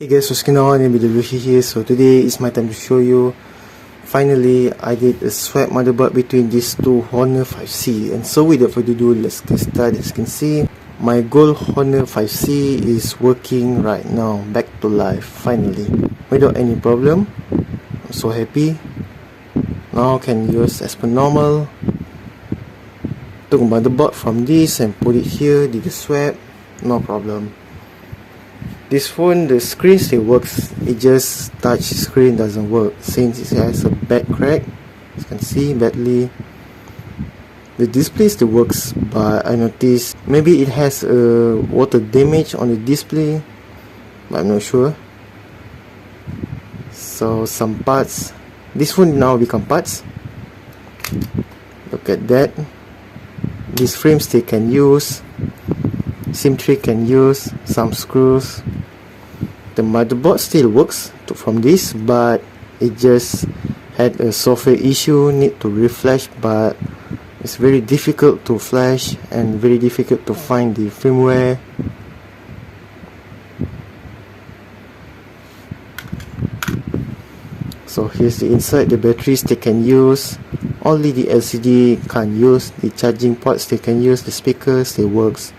Hey guys, what's going on? Yoshi here. So today is my time to show you. Finally, I did a swap motherboard between these two Honor 5C. And so without further ado, let's get started. As you can see, my gold Honor 5C is working right now. Back to life, finally. Without any problem. I'm so happy. Now I can use as per normal. Took a motherboard from this and put it here, did the swap. No problem. This phone, the screen still works, it just touch screen doesn't work since it has a bad crack, as you can see badly. The display still works, but I noticed maybe it has a water damage on the display, but I'm not sure. So some parts, this phone now become parts. Look at that. This frame still can use, SIM tray can use, some screws. The motherboard still works from this, but it just had a software issue, need to reflash, but it's very difficult to flash and very difficult to find the firmware. So here's the inside, the batteries they can use, only the LCD can't use, the charging ports they can use, the speakers still works,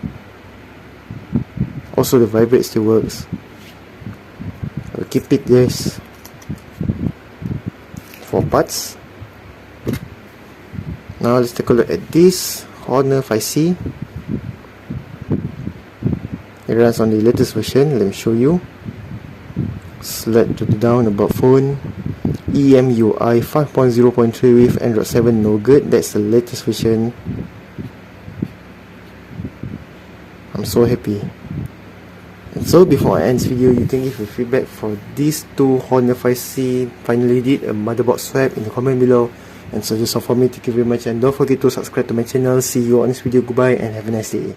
also the vibrate still works. I'll keep it this 4 parts. Now let's take a look at this Honor 5C. It runs on the latest version. Let me show you. Select to the down about phone. EMUI 5.0.3 with Android 7 no good. That's the latest version. I'm so happy. And so before I end this video, you can give a feedback for these two Honor 5C. Finally did a motherboard swap in the comment below. And so just all for me. Thank you very much, and don't forget to subscribe to my channel. See you on this video. Goodbye and have a nice day.